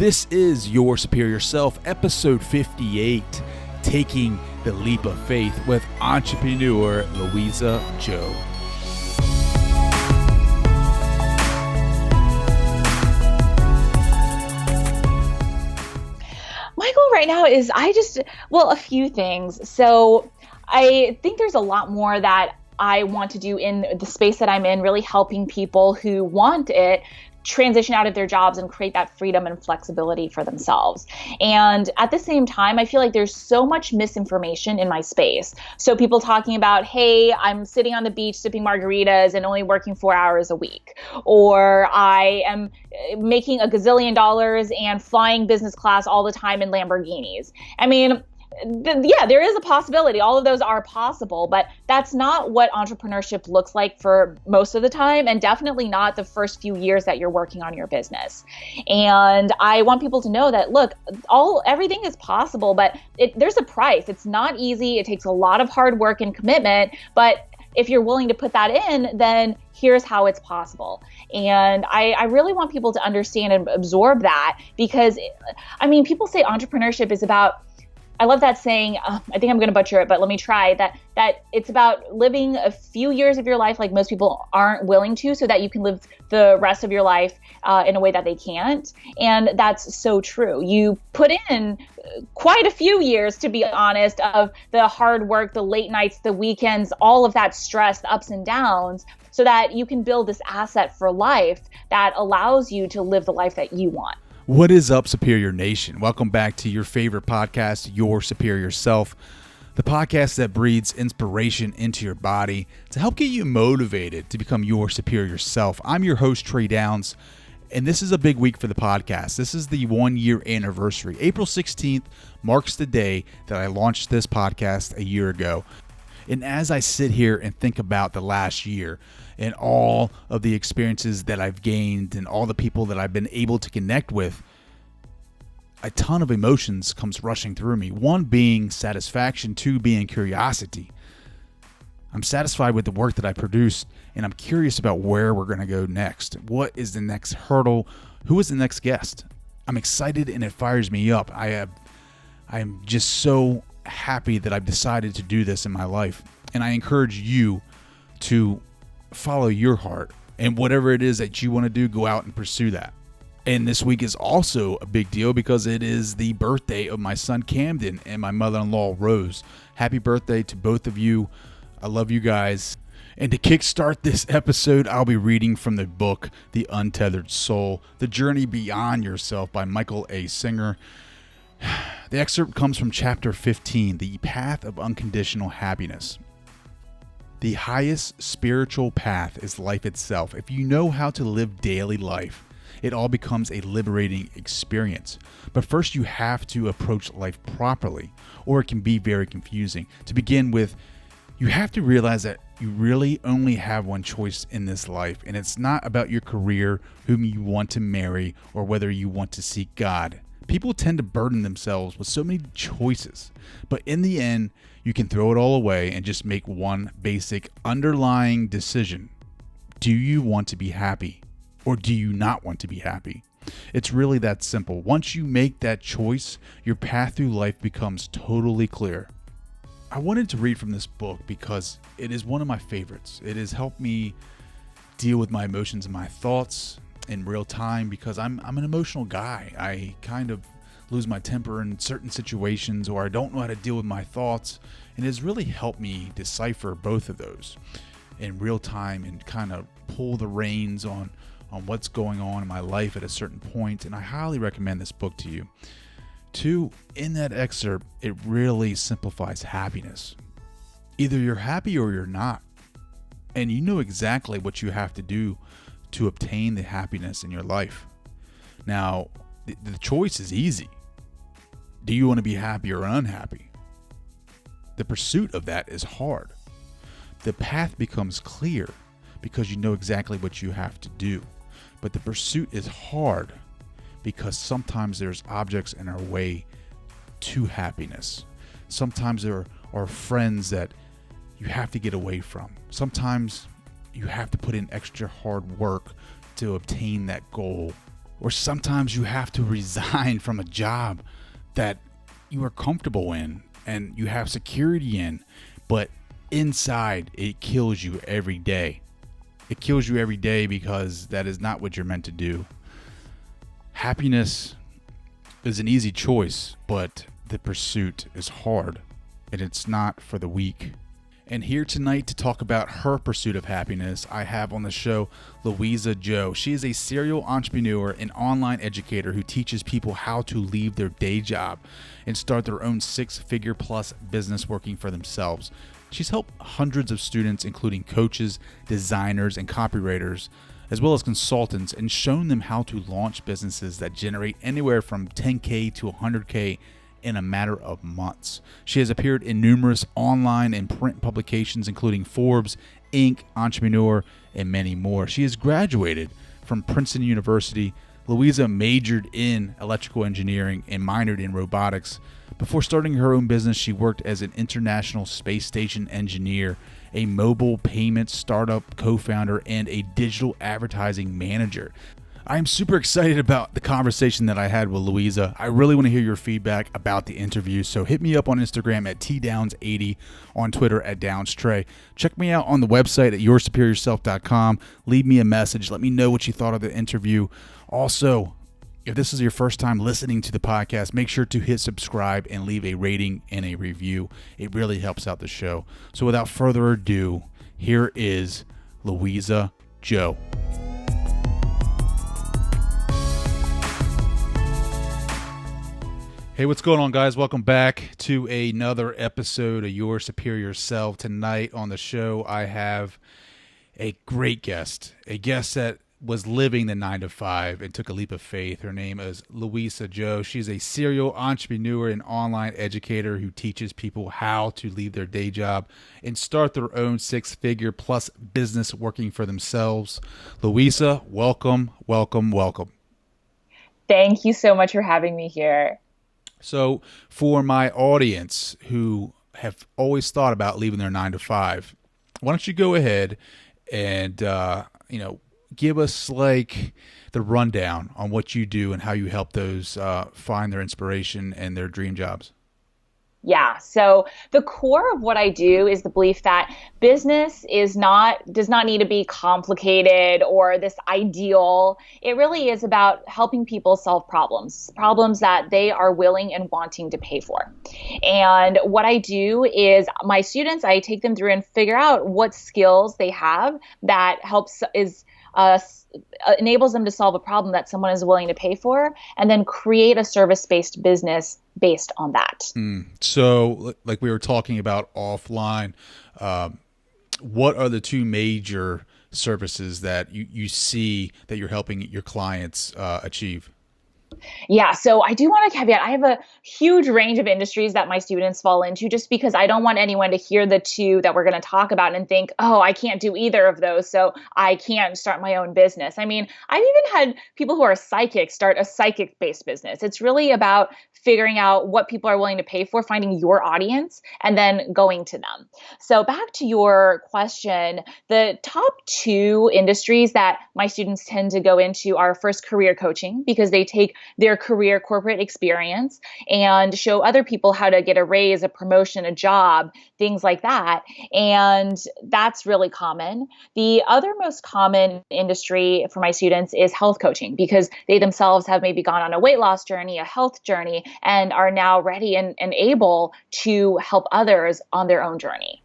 This is Your Superior Self, episode 58, Taking the Leap of Faith with entrepreneur Luisa Zhou. My goal right now is a few things. So I think there's a lot more that I want to do in the space that I'm in, really helping people who want it transition out of their jobs and create that freedom and flexibility for themselves. And at the same time, I feel like there's so much misinformation in my space. So people talking about, hey, I'm sitting on the beach sipping margaritas and only working 4 hours a week, or I am making a gazillion dollars and flying business class all the time in Lamborghinis. I mean, there is a possibility. All of those are possible, but that's not what entrepreneurship looks like for most of the time, and definitely not the first few years that you're working on your business. And I want people to know that, look, everything is possible, but there's a price. It's not easy. It takes a lot of hard work and commitment, but if you're willing to put that in, then here's how it's possible. And I really want people to understand and absorb that, because, people say entrepreneurship is about, I love that saying, I think I'm going to butcher it, but let me try, that it's about living a few years of your life like most people aren't willing to, so that you can live the rest of your life in a way that they can't. And that's so true. You put in quite a few years, to be honest, of the hard work, the late nights, the weekends, all of that stress, the ups and downs, so that you can build this asset for life that allows you to live the life that you want. What is up, Superior Nation? Welcome back to your favorite podcast, Your Superior Self, the podcast that breathes inspiration into your body to help get you motivated to become your superior self. I'm your host, Trey Downs, and this is a big week for the podcast. This is the 1-year anniversary. April 16th marks the day that I launched this podcast a year ago. And as I sit here and think about the last year and all of the experiences that I've gained and all the people that I've been able to connect with, a ton of emotions comes rushing through me. One being satisfaction, two being curiosity. I'm satisfied with the work that I produced, and I'm curious about where we're going to go next. What is the next hurdle? Who is the next guest? I'm excited, and it fires me up. I am just so happy that I've decided to do this in my life. And I encourage you to follow your heart, and whatever it is that you want to do, go out and pursue that. And this week is also a big deal because it is the birthday of my son Camden and my mother-in-law Rose. Happy birthday to both of you. I love you guys. And to kickstart this episode, I'll be reading from the book The Untethered Soul, The Journey Beyond Yourself by Michael A. Singer. The excerpt comes from chapter 15, The Path of Unconditional Happiness. The highest spiritual path is life itself. If you know how to live daily life, it all becomes a liberating experience. But first you have to approach life properly, or it can be very confusing. To begin with, you have to realize that you really only have one choice in this life, and it's not about your career, whom you want to marry, or whether you want to seek God. People tend to burden themselves with so many choices, but in the end, you can throw it all away and just make one basic underlying decision. Do you want to be happy, or do you not want to be happy? It's really that simple. Once you make that choice, your path through life becomes totally clear. I wanted to read from this book because it is one of my favorites. It has helped me deal with my emotions and my thoughts in real time, because I'm an emotional guy. I kind of lose my temper in certain situations, or I don't know how to deal with my thoughts, and it has really helped me decipher both of those in real time and kind of pull the reins on what's going on in my life at a certain point. And I highly recommend this book to you. Two, in that excerpt, it really simplifies happiness. Either you're happy or you're not, and you know exactly what you have to do to obtain the happiness in your life. Now, the choice is easy. Do you want to be happy or unhappy? The pursuit of that is hard. The path becomes clear because you know exactly what you have to do. But the pursuit is hard because sometimes there's objects in our way to happiness. Sometimes there are friends that you have to get away from. Sometimes you have to put in extra hard work to obtain that goal or sometimes you have to resign from a job that you are comfortable in and you have security in, but inside it kills you every day. It kills you every day because that is not what you're meant to do. Happiness is an easy choice, but the pursuit is hard, and it's not for the weak. And here tonight to talk about her pursuit of happiness, I have on the show Luisa Zhou. She is a serial entrepreneur and online educator who teaches people how to leave their day job and start their own six-figure plus business working for themselves. She's helped hundreds of students, including coaches, designers, and copywriters, as well as consultants, and shown them how to launch businesses that generate anywhere from 10K to 100K in a matter of months. She has appeared in numerous online and print publications, including Forbes, Inc., Entrepreneur, and many more. She has graduated from Princeton University. Luisa majored in electrical engineering and minored in robotics. Before starting her own business, she worked as an international space station engineer, a mobile payment startup co-founder, and a digital advertising manager. I am super excited about the conversation that I had with Luisa. I really want to hear your feedback about the interview, so hit me up on Instagram at tdowns80, on Twitter at downstray. Check me out on the website at yoursuperiorself.com. Leave me a message. Let me know what you thought of the interview. Also, if this is your first time listening to the podcast, make sure to hit subscribe and leave a rating and a review. It really helps out the show. So without further ado, here is Luisa Zhou. Hey, what's going on, guys? Welcome back to another episode of Your Superior Self. Tonight on the show, I have a great guest, a guest that was living the 9-to-5 and took a leap of faith. Her name is Luisa Zhou. She's a serial entrepreneur and online educator who teaches people how to leave their day job and start their own six-figure plus business working for themselves. Luisa, welcome, welcome, welcome. Thank you so much for having me here. So for my audience who have always thought about leaving their 9-to-5, why don't you go ahead and, give us like the rundown on what you do and how you help those find their inspiration and their dream jobs. Yeah. So the core of what I do is the belief that business does not need to be complicated or this ideal. It really is about helping people solve problems that they are willing and wanting to pay for. And what I do is my students, I take them through and figure out what skills they have that enables them to solve a problem that someone is willing to pay for, and then create a service-based business based on that. So like we were talking about offline, what are the two major services that you see that you're helping your clients achieve? Yeah, so I do want to caveat, I have a huge range of industries that my students fall into, just because I don't want anyone to hear the two that we're going to talk about and think, oh, I can't do either of those, so I can't start my own business. I mean, I've even had people who are psychics start a psychic-based business. It's really about figuring out what people are willing to pay for, finding your audience, and then going to them. So back to your question, the top two industries that my students tend to go into are first career coaching, because they take their career corporate experience and show other people how to get a raise, a promotion, a job, things like that. And that's really common. The other most common industry for my students is health coaching, because they themselves have maybe gone on a weight loss journey, a health journey, and are now ready and able to help others on their own journey.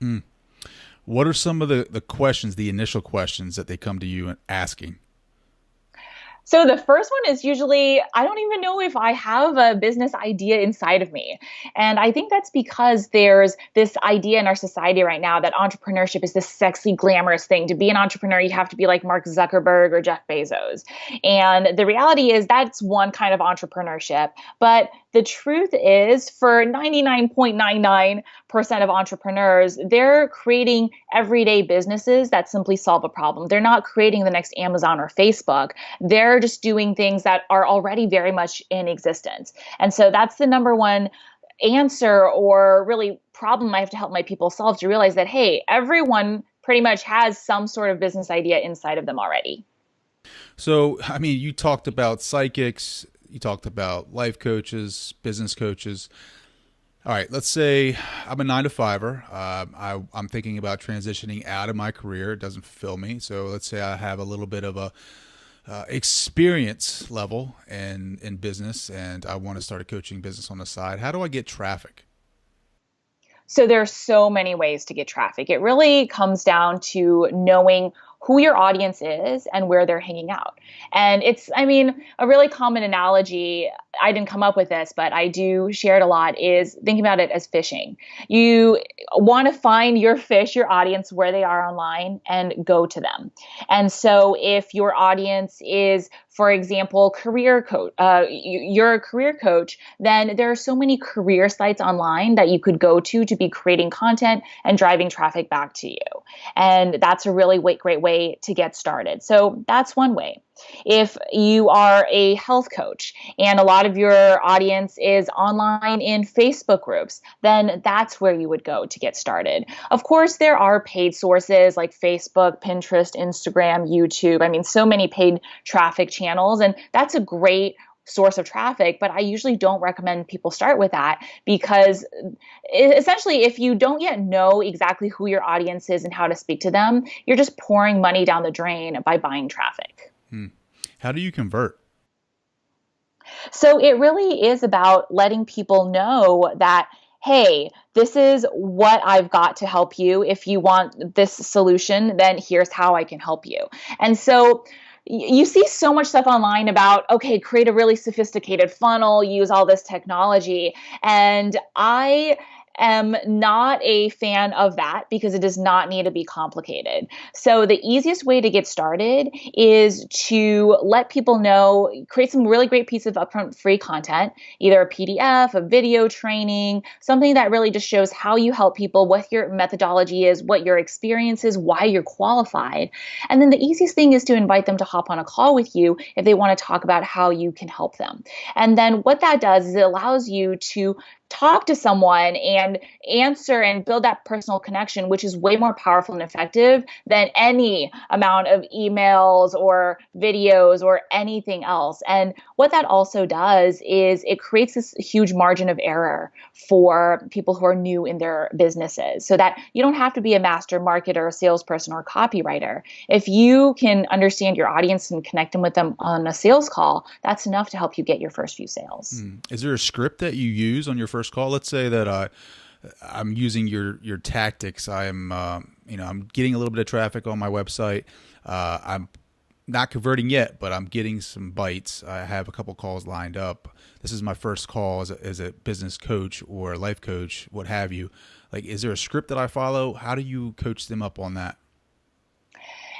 What are some of the questions, the initial questions that they come to you asking? So the first one is usually, I don't even know if I have a business idea inside of me. And I think that's because there's this idea in our society right now that entrepreneurship is this sexy, glamorous thing. To be an entrepreneur, you have to be like Mark Zuckerberg or Jeff Bezos. And the reality is that's one kind of entrepreneurship. But the truth is, for 99.99% of entrepreneurs, they're creating everyday businesses that simply solve a problem. They're not creating the next Amazon or Facebook. They're just doing things that are already very much in existence. And so that's the number one answer, or really problem I have to help my people solve, to realize that, hey, everyone pretty much has some sort of business idea inside of them already. So, I mean, you talked about psychics, you talked about life coaches, business coaches. All right, let's say I'm a 9 to 5er. I'm thinking about transitioning out of my career. It doesn't fulfill me. So let's say I have a little bit of a experience level in business, and I want to start a coaching business on the side. How do I get traffic? So there are so many ways to get traffic. It really comes down to knowing who your audience is and where they're hanging out. And it's, I mean, a really common analogy, I didn't come up with this, but I do share it a lot, is thinking about it as fishing. You want to find your fish, your audience, where they are online and go to them. And so if your audience is, for example, career coach, you're a career coach, then there are so many career sites online that you could go to be creating content and driving traffic back to you. And that's a really great way to get started. So that's one way. If you are a health coach and a lot of your audience is online in Facebook groups, then that's where you would go to get started. Of course, there are paid sources like Facebook, Pinterest, Instagram, YouTube. I mean, so many paid traffic channels, and that's a great source of traffic, but I usually don't recommend people start with that because essentially if you don't yet know exactly who your audience is and how to speak to them, you're just pouring money down the drain by buying traffic. How do you convert? So it really is about letting people know that, hey, this is what I've got to help you. If you want this solution, then here's how I can help you. And so you see so much stuff online about, okay, create a really sophisticated funnel, use all this technology. And I am not a fan of that because it does not need to be complicated. So the easiest way to get started is to let people know, create some really great piece of upfront free content, either a PDF, a video training, something that really just shows how you help people, what your methodology is, what your experience is, why you're qualified. And then the easiest thing is to invite them to hop on a call with you if they want to talk about how you can help them. And then what that does is it allows you to talk to someone and answer and build that personal connection, which is way more powerful and effective than any amount of emails or videos or anything else. And what that also does is it creates this huge margin of error for people who are new in their businesses, so that you don't have to be a master marketer, salesperson, or copywriter. If you can understand your audience and connect them with them on a sales call, that's enough to help you get your first few sales. Is there a script that you use on your first call? Let's say that I'm using your tactics. I'm getting a little bit of traffic on my website. I'm not converting yet, but I'm getting some bites. I have a couple calls lined up. This is my first call as a business coach or a life coach, what have you. Like, is there a script that I follow? How do you coach them up on that?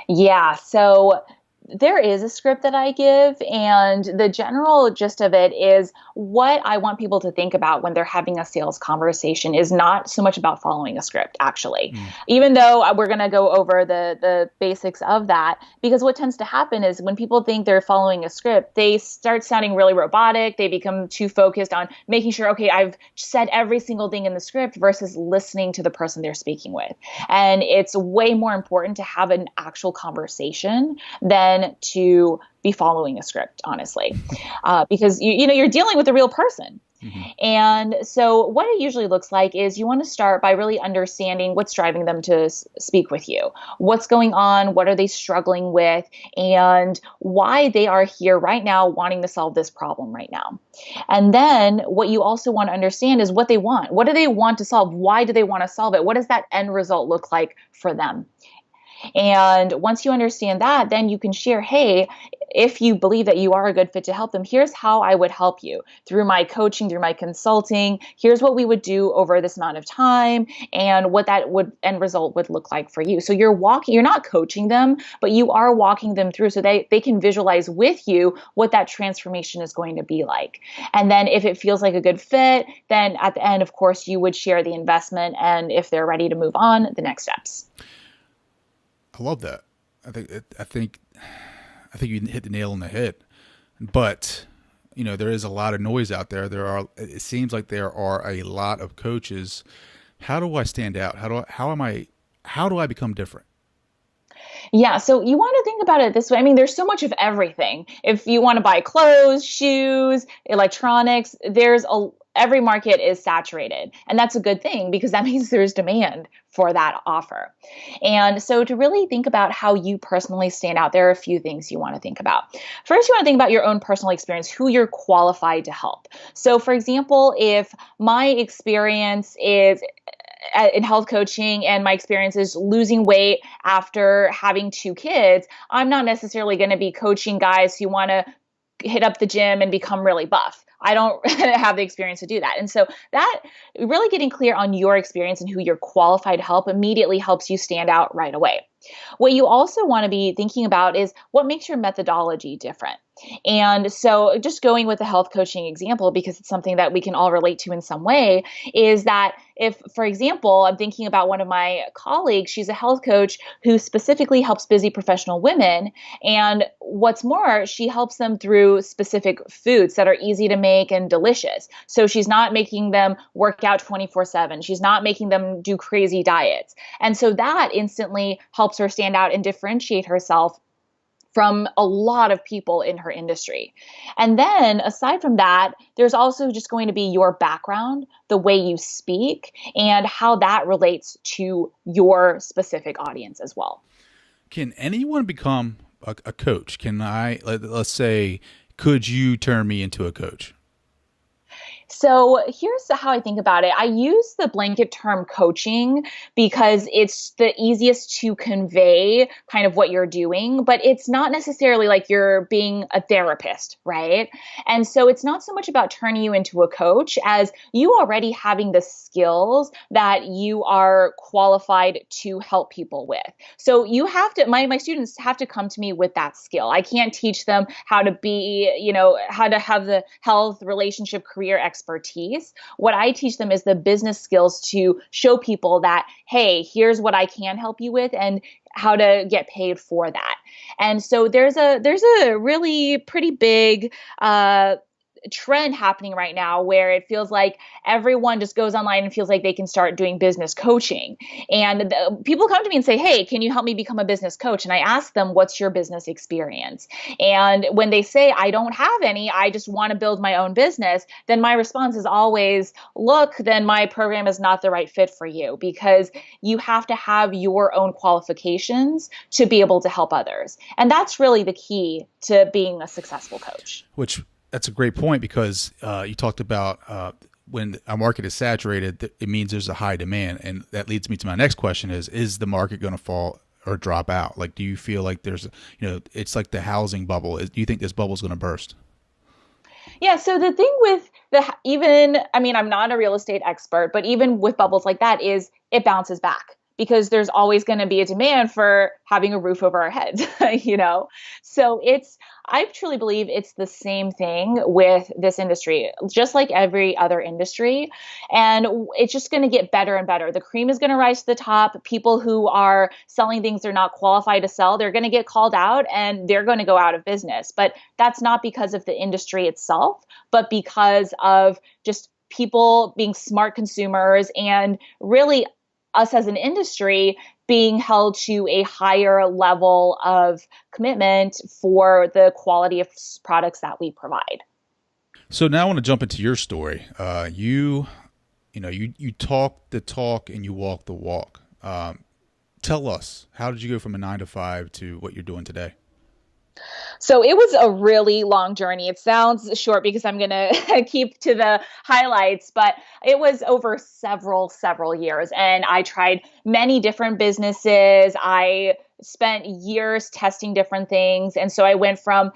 Yeah, so there is a script that I give, and the general gist of it is what I want people to think about when they're having a sales conversation is not so much about following a script, actually, even though we're going to go over the basics of that, because what tends to happen is when people think they're following a script, they start sounding really robotic. They become too focused on making sure, okay, I've said every single thing in the script versus listening to the person they're speaking with. And it's way more important to have an actual conversation than to be following a script, honestly, because you're dealing with a real person. And so what it usually looks like is you want to start by really understanding what's driving them to speak with you, what's going on, what are they struggling with, and why they are here right now wanting to solve this problem right now. And then what you also want to understand is what they want. What do they want to solve? Why do they want to solve it? What does that end result look like for them? And once you understand that, then you can share, hey, if you believe that you are a good fit to help them, here's how I would help you through my coaching, through my consulting. Here's what we would do over this amount of time and what that would end result would look like for you. So you're not coaching them, but you are walking them through so they can visualize with you what that transformation is going to be like. And then if it feels like a good fit, then at the end, of course, you would share the investment. And if they're ready to move on, the next steps. I love that. I think you hit the nail on the head. But there is a lot of noise out there. It seems like there are a lot of coaches. How do I stand out? How do I become different? Yeah, so you want to think about it this way. I mean, there's so much of everything. If you want to buy clothes, shoes, electronics, every market is saturated. And that's a good thing because that means there's demand for that offer. And so to really think about how you personally stand out, there are a few things you want to think about. First, you want to think about your own personal experience, who you're qualified to help. So for example, if my experience is in health coaching and my experience is losing weight after having two kids, I'm not necessarily going to be coaching guys who want to hit up the gym and become really buff. I don't have the experience to do that. And so that really getting clear on your experience and who you're qualified to help immediately helps you stand out right away. What you also want to be thinking about is what makes your methodology different. And so just going with the health coaching example, because it's something that we can all relate to in some way, is that if, for example, I'm thinking about one of my colleagues, she's a health coach who specifically helps busy professional women. And what's more, she helps them through specific foods that are easy to make and delicious. So she's not making them work out 24/7. She's not making them do crazy diets. And so that instantly helps her stand out and differentiate herself from a lot of people in her industry. And then aside from that, there's also just going to be your background, the way you speak, and how that relates to your specific audience as well. Can anyone become a coach? Let's say, could you turn me into a coach? So here's how I think about it. I use the blanket term coaching because it's the easiest to convey kind of what you're doing, but it's not necessarily like you're being a therapist, right? And so it's not so much about turning you into a coach as you already having the skills that you are qualified to help people with. So you have to, my students have to come to me with that skill. I can't teach them how to be, how to have the health, relationship, career expertise. What I teach them is the business skills to show people that, hey, here's what I can help you with and how to get paid for that. And so there's a really pretty big trend happening right now where it feels like everyone just goes online and feels like they can start doing business coaching. And people come to me and say, hey, can you help me become a business coach? And I ask them, what's your business experience? And when they say, I don't have any, I just want to build my own business, then my response is always, look, then my program is not the right fit for you because you have to have your own qualifications to be able to help others. And that's really the key to being a successful coach. That's a great point because you talked about when a market is saturated, it means there's a high demand. And that leads me to my next question is the market going to fall or drop out? Like, do you feel like there's, it's like the housing bubble. Do you think this bubble is going to burst? Yeah. So the thing with I'm not a real estate expert, but even with bubbles like that is it bounces back. Because there's always going to be a demand for having a roof over our heads, So I truly believe it's the same thing with this industry, just like every other industry. And it's just going to get better and better. The cream is going to rise to the top. People who are selling things they're not qualified to sell, they're going to get called out and they're going to go out of business. But that's not because of the industry itself, but because of just people being smart consumers and really us as an industry being held to a higher level of commitment for the quality of products that we provide. So now I want to jump into your story. You talk the talk and you walk the walk. Tell us, how did you go from a 9 to 5 to what you're doing today? So it was a really long journey. It sounds short because I'm going to keep to the highlights, but it was over several years. And I tried many different businesses. I spent years testing different things. And so I went from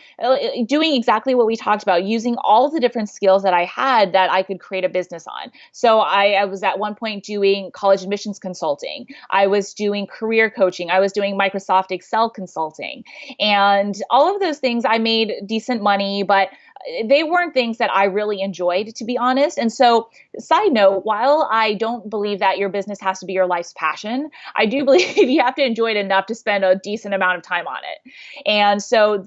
doing exactly what we talked about, using all the different skills that I had that I could create a business on. So I was at one point doing college admissions consulting. I was doing career coaching. I was doing Microsoft Excel consulting. And all of those things, I made decent money, but they weren't things that I really enjoyed, to be honest. And so, side note, while I don't believe that your business has to be your life's passion, I do believe you have to enjoy it enough to spend a decent amount of time on it. And so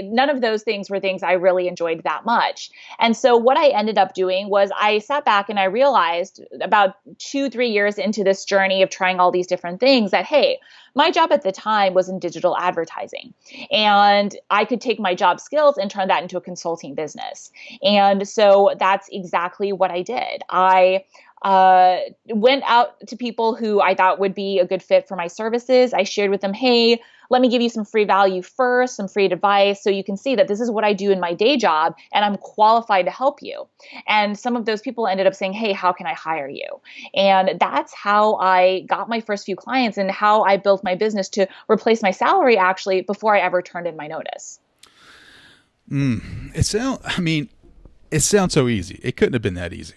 none of those things were things I really enjoyed that much. And so what I ended up doing was I sat back and I realized about 2-3 years into this journey of trying all these different things that, hey, my job at the time was in digital advertising. And I could take my job skills and turn that into a consulting business. And so that's exactly what I did. I went out to people who I thought would be a good fit for my services. I shared with them, hey, let me give you some free value first, some free advice, so you can see that this is what I do in my day job and I'm qualified to help you. And some of those people ended up saying, hey, how can I hire you? And that's how I got my first few clients and how I built my business to replace my salary actually before I ever turned in my notice. It sounds so easy. It couldn't have been that easy.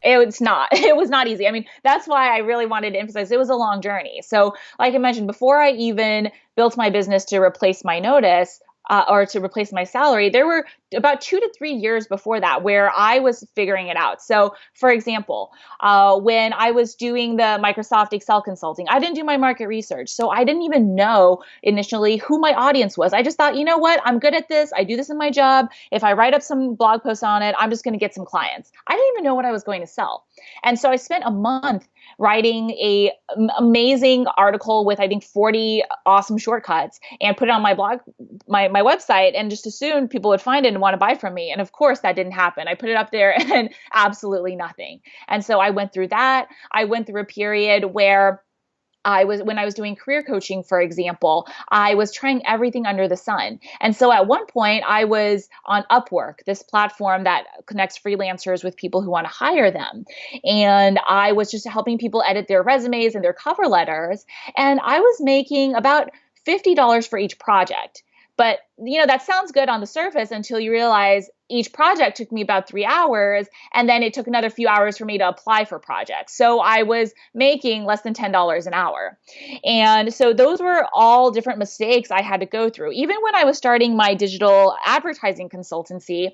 It's not. It was not easy. I mean, that's why I really wanted to emphasize it was a long journey. So, like I mentioned, before I even built my business to replace my notice, or to replace my salary, there were about 2 to 3 years before that where I was figuring it out. So, for example, when I was doing the Microsoft Excel consulting, I didn't do my market research. So I didn't even know initially who my audience was. I just thought, you know what? I'm good at this. I do this in my job. If I write up some blog posts on it, I'm just going to get some clients. I didn't even know what I was going to sell. And so I spent a month writing a amazing article with, I think, 40 awesome shortcuts and put it on my blog, my website, and just assumed people would find it and want to buy from me. And of course that didn't happen. I put it up there and absolutely nothing. And so I went through that. I went through a period where when I was doing career coaching, for example, I was trying everything under the sun. And so at one point I was on Upwork, this platform that connects freelancers with people who want to hire them. And I was just helping people edit their resumes and their cover letters. And I was making about $50 for each project. But, that sounds good on the surface until you realize each project took me about 3 hours, and then it took another few hours for me to apply for projects. So I was making less than $10 an hour. And so those were all different mistakes I had to go through. Even when I was starting my digital advertising consultancy,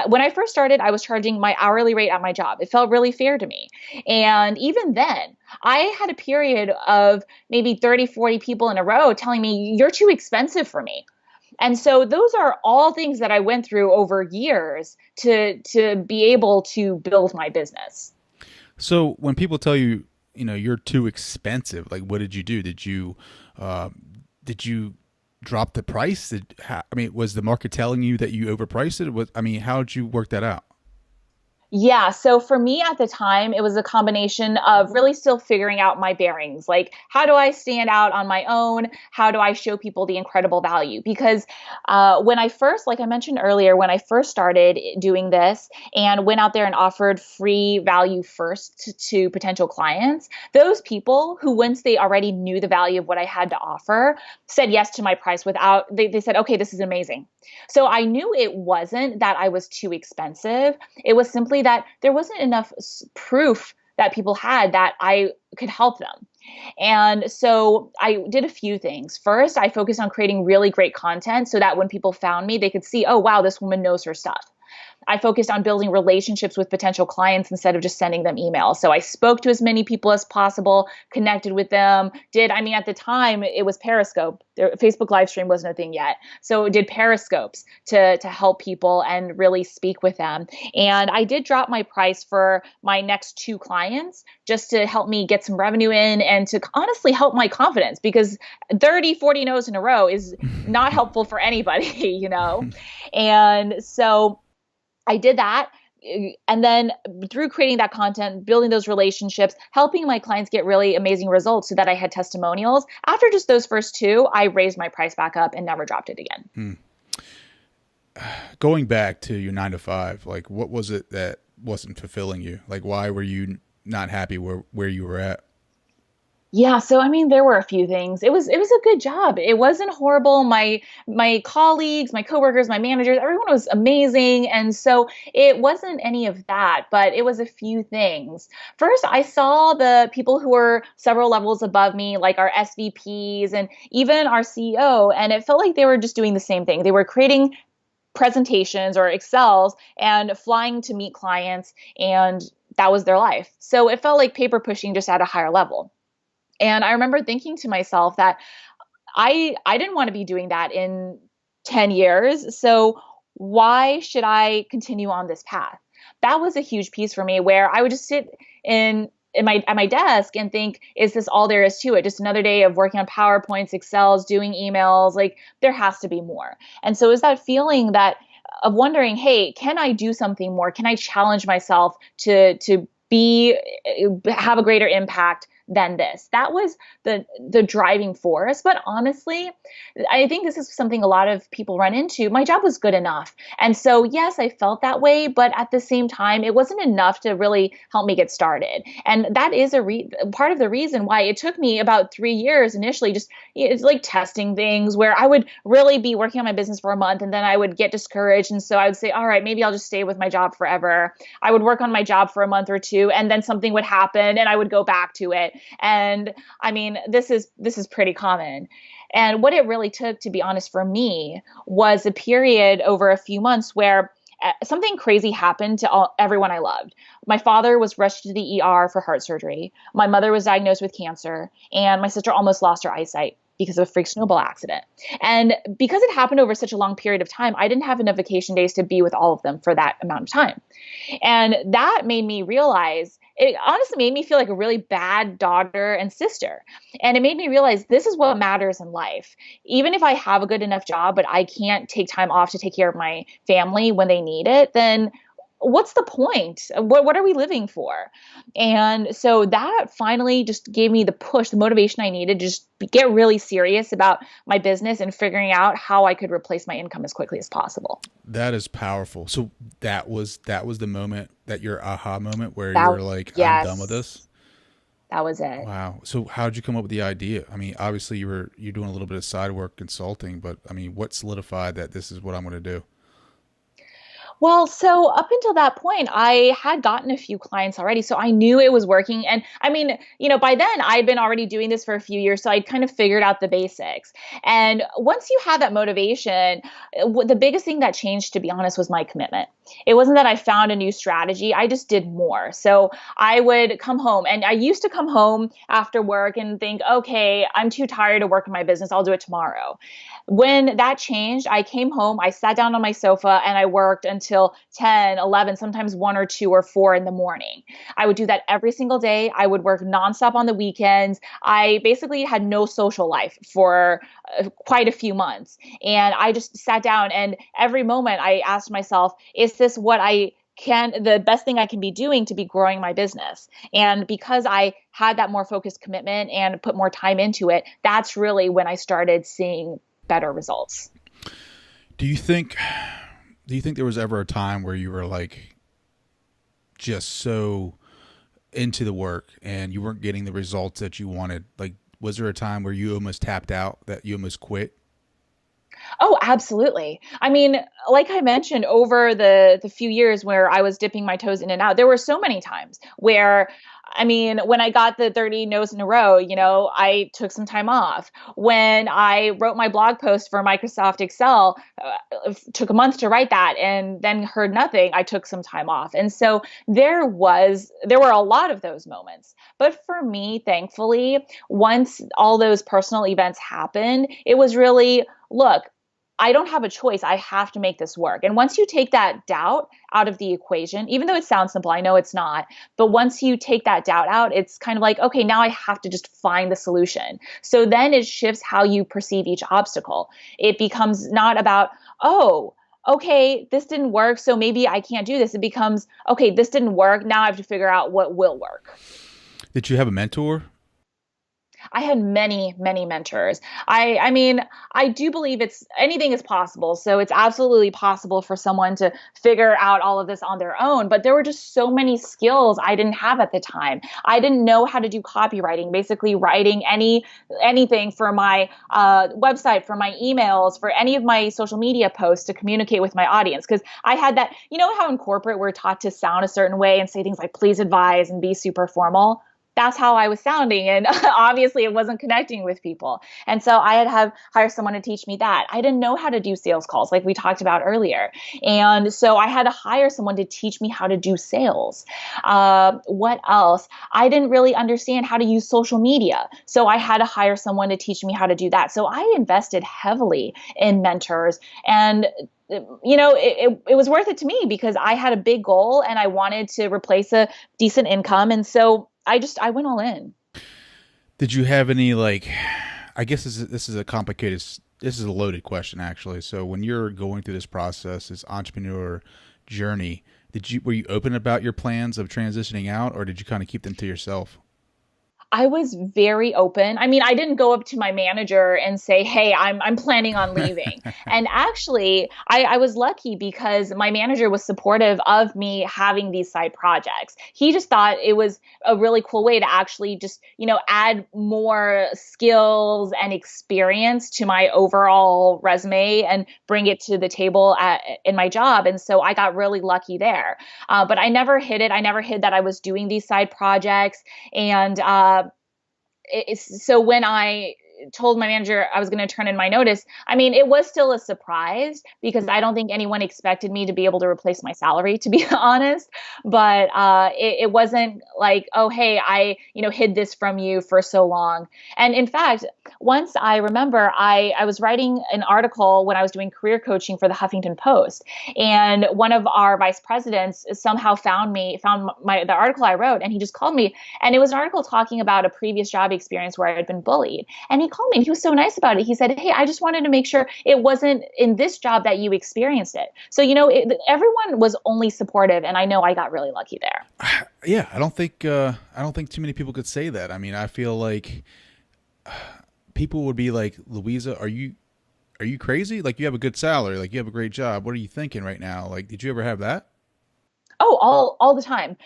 when I first started, I was charging my hourly rate at my job. It felt really fair to me. And even then, I had a period of maybe 30, 40 people in a row telling me, you're too expensive for me. And so those are all things that I went through over years to be able to build my business. So when people tell you, you're too expensive, like what did you do? Did you drop the price? Was the market telling you that you overpriced it? How did you work that out? Yeah. So for me at the time, it was a combination of really still figuring out my bearings. Like, how do I stand out on my own? How do I show people the incredible value? Because when I first, like I mentioned earlier, when I first started doing this and went out there and offered free value first to potential clients, those people who, once they already knew the value of what I had to offer, said yes to my price they said, okay, this is amazing. So I knew it wasn't that I was too expensive. It was simply that there wasn't enough proof that people had that I could help them. And so I did a few things. First, I focused on creating really great content so that when people found me, they could see, oh, wow, this woman knows her stuff. I focused on building relationships with potential clients instead of just sending them emails. So I spoke to as many people as possible, connected with them, at the time it was Periscope. Facebook live stream wasn't a thing yet. So did Periscopes to help people and really speak with them. And I did drop my price for my next 2 clients just to help me get some revenue in and to honestly help my confidence, because 30, 40 no's in a row is not helpful for anybody, And so I did that. And then through creating that content, building those relationships, helping my clients get really amazing results so that I had testimonials. After just those first 2, I raised my price back up and never dropped it again. Going back to your 9 to 5, like what was it that wasn't fulfilling you? Like why were you not happy where you were at? Yeah, so there were a few things. It was a good job. It wasn't horrible. My colleagues, my coworkers, my managers, everyone was amazing. And so it wasn't any of that, but it was a few things. First, I saw the people who were several levels above me, like our SVPs and even our CEO, and it felt like they were just doing the same thing. They were creating presentations or Excels and flying to meet clients, and that was their life. So it felt like paper pushing just at a higher level. And I remember thinking to myself that I didn't want to be doing that in 10 years. So why should I continue on this path? That was a huge piece for me, where I would just sit in at my desk and think, is this all there is to it? Just another day of working on PowerPoints, Excels, doing emails. Like, there has to be more. And so is that feeling that of wondering, hey, can I do something more? Can I challenge myself to have a greater impact than this? That was the driving force. But honestly, I think this is something a lot of people run into. My job was good enough. And so, yes, I felt that way, but at the same time, it wasn't enough to really help me get started. And that is part of the reason why it took me about 3 years initially, just it's like testing things where I would really be working on my business for a month and then I would get discouraged. And so I would say, all right, maybe I'll just stay with my job forever. I would work on my job for a month or two, and then something would happen and I would go back to it. And I mean, this is pretty common. And what it really took, to be honest, for me was a period over a few months where something crazy happened to everyone I loved. My father was rushed to the ER for heart surgery. My mother was diagnosed with cancer, and my sister almost lost her eyesight because of a freak snowball accident. And because it happened over such a long period of time, I didn't have enough vacation days to be with all of them for that amount of time. And that made me realize, it honestly made me feel like a really bad daughter and sister. And it made me realize this is what matters in life. Even if I have a good enough job, but I can't take time off to take care of my family when they need it, then what's the point? What are we living for? And so that finally just gave me the push, the motivation I needed to just get really serious about my business and figuring out how I could replace my income as quickly as possible. That is powerful. So that was the moment, that your aha moment where That, you were like, yes, I'm done with this. that was it. Wow. So how did you come up with the idea? I mean, obviously you're doing a little bit of side work consulting, but I mean, what solidified that this is what I'm going to do? Well, so up until that point, I had gotten a few clients already, so I knew it was working. And I mean, by then I'd been already doing this for a few years, so I'd kind of figured out the basics. And once you have that motivation, the biggest thing that changed, to be honest, was my commitment. It wasn't that I found a new strategy, I just did more. So I would come home, and I used to come home after work and think, okay, I'm too tired to work in my business, I'll do it tomorrow. When that changed, I came home, I sat down on my sofa, and I worked until 10, 11, sometimes 1 or 2 or 4 in the morning. I would do that every single day. I would work nonstop on the weekends. I basically had no social life for quite a few months. And I just sat down, and every moment I asked myself, is this what the best thing I can be doing to be growing my business? And because I had that more focused commitment and put more time into it, that's really when I started seeing better results. Do you think there was ever a time where you were like just so into the work and you weren't getting the results that you wanted? Like, was there a time where you almost tapped out, that you almost quit? Oh, absolutely. I mean, like I mentioned, over the few years where I was dipping my toes in and out, there were so many times where, I mean, when I got the 30 no's in a row, I took some time off. When I wrote my blog post for Microsoft Excel, took a month to write that and then heard nothing, I took some time off. And so there were a lot of those moments. But for me, thankfully, once all those personal events happened, it was really, look, I don't have a choice. I have to make this work. And once you take that doubt out of the equation, even though it sounds simple, I know it's not, but once you take that doubt out, it's kind of like, okay, now I have to just find the solution. So then it shifts how you perceive each obstacle. It becomes not about, oh, okay, this didn't work, so maybe I can't do this. It becomes, okay, this didn't work. Now I have to figure out what will work. Did you have a mentor? I had many, many mentors. I mean, I do believe anything is possible. So it's absolutely possible for someone to figure out all of this on their own. But there were just so many skills I didn't have at the time. I didn't know how to do copywriting, basically writing anything for my website, for my emails, for any of my social media posts to communicate with my audience. Because I had that, how in corporate we're taught to sound a certain way and say things like, please advise, and be super formal. That's how I was sounding. And obviously it wasn't connecting with people. And so I had to hire someone to teach me that. I didn't know how to do sales calls like we talked about earlier. And so I had to hire someone to teach me how to do sales. What else? I didn't really understand how to use social media. So I had to hire someone to teach me how to do that. So I invested heavily in mentors, and it was worth it to me because I had a big goal and I wanted to replace a decent income. And so I went all in. Did you have any I guess this is a complicated, this is a loaded question actually. So when you're going through this process, this entrepreneur journey, were you open about your plans of transitioning out, or did you kind of keep them to yourself? I was very open. I mean, I didn't go up to my manager and say, "Hey, I'm planning on leaving." And actually, I was lucky because my manager was supportive of me having these side projects. He just thought it was a really cool way to actually just, add more skills and experience to my overall resume and bring it to the table in my job. And so I got really lucky there. But I never hid it. I never hid that I was doing these side projects. And so when I told my manager I was going to turn in my notice, I mean, it was still a surprise because I don't think anyone expected me to be able to replace my salary, to be honest. But it wasn't like, oh, hey, I hid this from you for so long. And in fact, once I remember I was writing an article when I was doing career coaching for the Huffington Post, and one of our vice presidents somehow found the article I wrote, and he just called me, and it was an article talking about a previous job experience where I had been bullied. And he called me and he was so nice about it. He said, "Hey, I just wanted to make sure it wasn't in this job that you experienced it." So, everyone was only supportive, and I know I got really lucky there. Yeah, I don't think too many people could say that. I mean, I feel like people would be like, "Luisa, are you crazy? Like, you have a good salary, like you have a great job. What are you thinking right now? Like, did you ever have that?" Oh, all the time,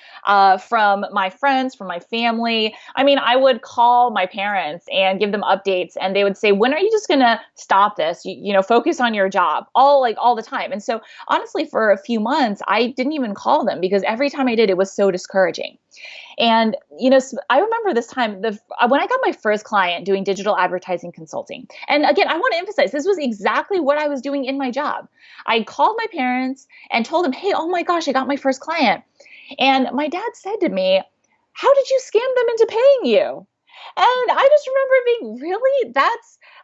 from my friends, from my family. I mean, I would call my parents and give them updates, and they would say, "When are you just going to stop this? Focus on your job." All the time. And so honestly, for a few months, I didn't even call them because every time I did, it was so discouraging. And, I remember this time when I got my first client doing digital advertising consulting. And again, I want to emphasize this was exactly what I was doing in my job. I called my parents and told them, "Hey, oh my gosh, I got my first client." And my dad said to me, "How did you scam them into paying you?" And I just remember being, "Really?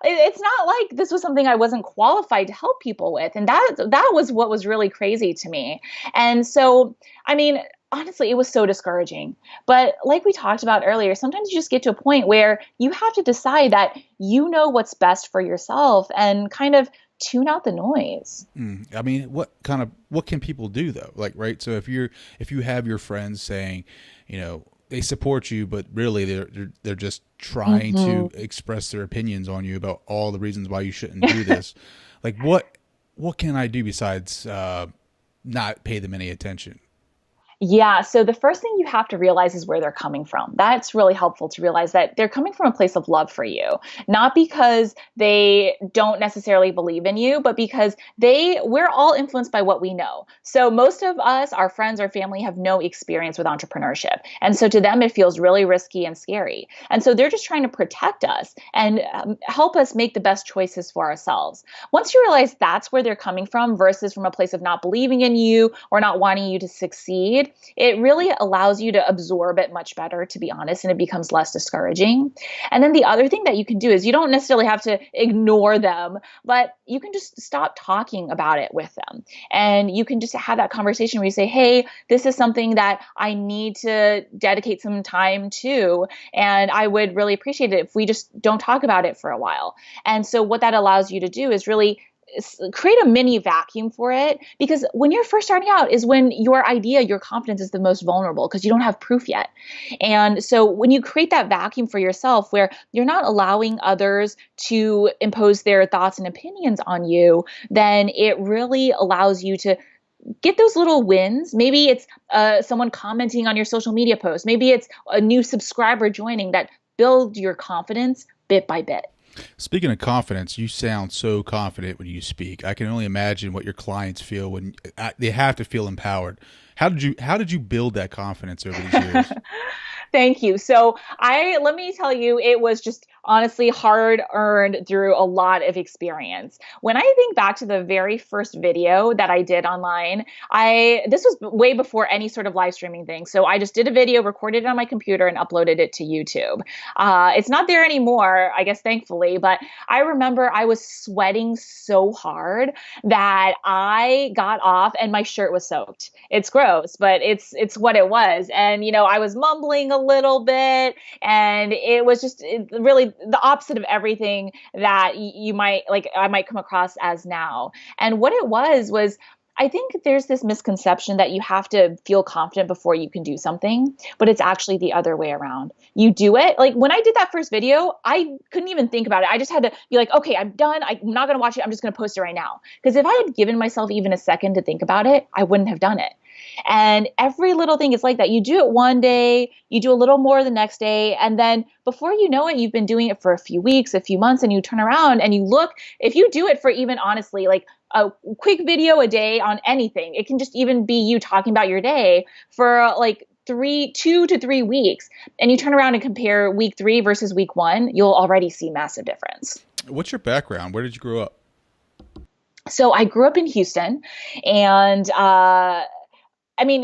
It's not like this was something I wasn't qualified to help people with." And that was what was really crazy to me. And so, I mean, honestly, it was so discouraging. But like we talked about earlier, sometimes you just get to a point where you have to decide that you know what's best for yourself and kind of tune out the noise. I mean, what can people do though? Like, right. So if you have your friends saying, they support you, but really they're just trying to express their opinions on you about all the reasons why you shouldn't do this. Like, what can I do besides not pay them any attention? Yeah. So the first thing you have to realize is where they're coming from. That's really helpful to realize that they're coming from a place of love for you, not because they don't necessarily believe in you, but because we're all influenced by what we know. So most of us, our friends or family, have no experience with entrepreneurship. And so to them, it feels really risky and scary. And so they're just trying to protect us and help us make the best choices for ourselves. Once you realize that's where they're coming from versus from a place of not believing in you or not wanting you to succeed, it really allows you to absorb it much better, to be honest, and it becomes less discouraging. And then the other thing that you can do is you don't necessarily have to ignore them, but you can just stop talking about it with them. And you can just have that conversation where you say, "Hey, this is something that I need to dedicate some time to, and I would really appreciate it if we just don't talk about it for a while." And so what that allows you to do is really create a mini vacuum for it, because when you're first starting out is when your confidence is the most vulnerable because you don't have proof yet. And so when you create that vacuum for yourself where you're not allowing others to impose their thoughts and opinions on you, then it really allows you to get those little wins. Maybe it's someone commenting on your social media post. Maybe it's a new subscriber joining that build your confidence bit by bit. Speaking of confidence, you sound so confident when you speak. I can only imagine what your clients feel when they have to feel empowered. How did you build that confidence over these years? Thank you. So let me tell you, it was just honestly hard earned through a lot of experience. When I think back to the very first video that I did online, this was way before any sort of live streaming thing. So I just did a video, recorded it on my computer, and uploaded it to YouTube. It's not there anymore, I guess, thankfully, but I remember I was sweating so hard that I got off and my shirt was soaked. It's gross, but it's what it was. And I was mumbling a little bit, and it was just really the opposite of everything that you might like I might come across as now. And what it was I think there's this misconception that you have to feel confident before you can do something, but it's actually the other way around. You do it. Like when I did that first video, I couldn't even think about it. I just had to be like, okay, I'm done. I'm not going to watch it. I'm just going to post it right now. Because if I had given myself even a second to think about it, I wouldn't have done it. And every little thing is like that. You do it one day, you do a little more the next day, and then before you know it, you've been doing it for a few weeks, a few months, and you turn around and you look, if you do it for even honestly, like a quick video a day on anything, it can just even be you talking about your day for like 2 to 3 weeks, and you turn around and compare week 3 versus week 1, you'll already see massive difference. What's your background? Where did you grow up? So I grew up in Houston, and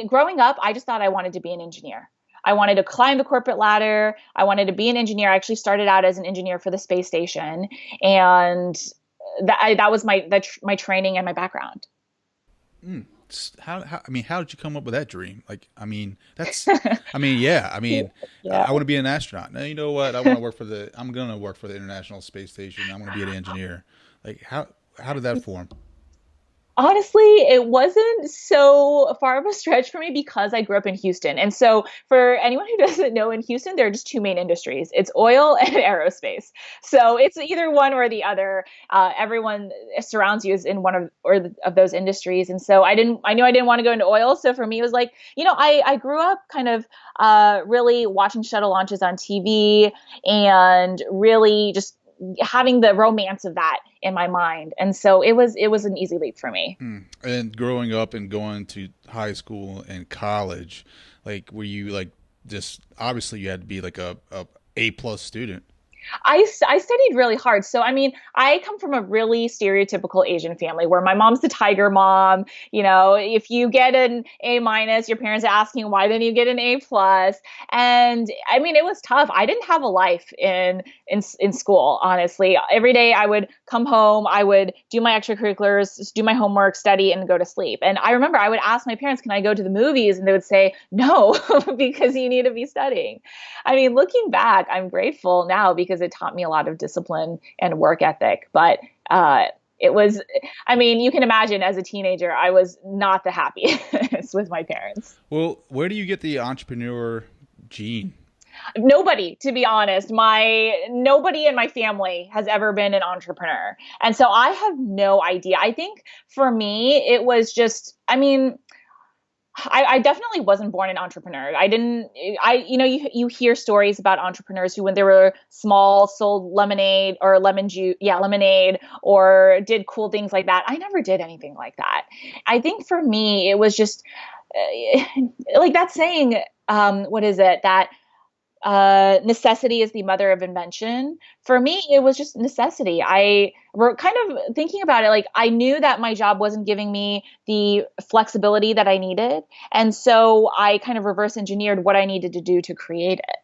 growing up, I just thought I wanted to be an engineer. I wanted to climb the corporate ladder. I wanted to be an engineer. I actually started out as an engineer for the space station, and that was my training and my background. How did you come up with that dream? Yeah. I want to be an astronaut. Now, you know what? I'm going to work for the International Space Station. I'm going to be an engineer. Like, how did that form? Honestly, it wasn't so far of a stretch for me because I grew up in Houston. And so for anyone who doesn't know, in Houston, there are just 2 main industries. It's oil and aerospace. So it's either one or the other. Everyone surrounds you is in one of those industries. And so I knew I didn't want to go into oil. So for me, it was like, I grew up kind of really watching shuttle launches on TV and really just having the romance of that in my mind. And so it was an easy leap for me. And growing up and going to high school and college, like, were you like, just obviously you had to be like a A+ student? I studied really hard. So, I come from a really stereotypical Asian family where my mom's the tiger mom. If you get an A-, your parents are asking, why didn't you get an A+? And it was tough. I didn't have a life in school, honestly. Every day I would come home, I would do my extracurriculars, do my homework, study, and go to sleep. And I remember I would ask my parents, can I go to the movies? And they would say, no, because you need to be studying. Looking back, I'm grateful now because it taught me a lot of discipline and work ethic. But it was, you can imagine as a teenager, I was not the happiest with my parents. Well, where do you get the entrepreneur gene? Nobody, to be honest. Nobody in my family has ever been an entrepreneur. And so I have no idea. I think for me, it was just, I definitely wasn't born an entrepreneur. You hear stories about entrepreneurs who, when they were small, sold lemonade or lemonade, or did cool things like that. I never did anything like that. I think for me, it was just like that saying, what is it? That necessity is the mother of invention. For me, it was just necessity. I were kind of thinking about it. Like, I knew that my job wasn't giving me the flexibility that I needed. And so I kind of reverse engineered what I needed to do to create it.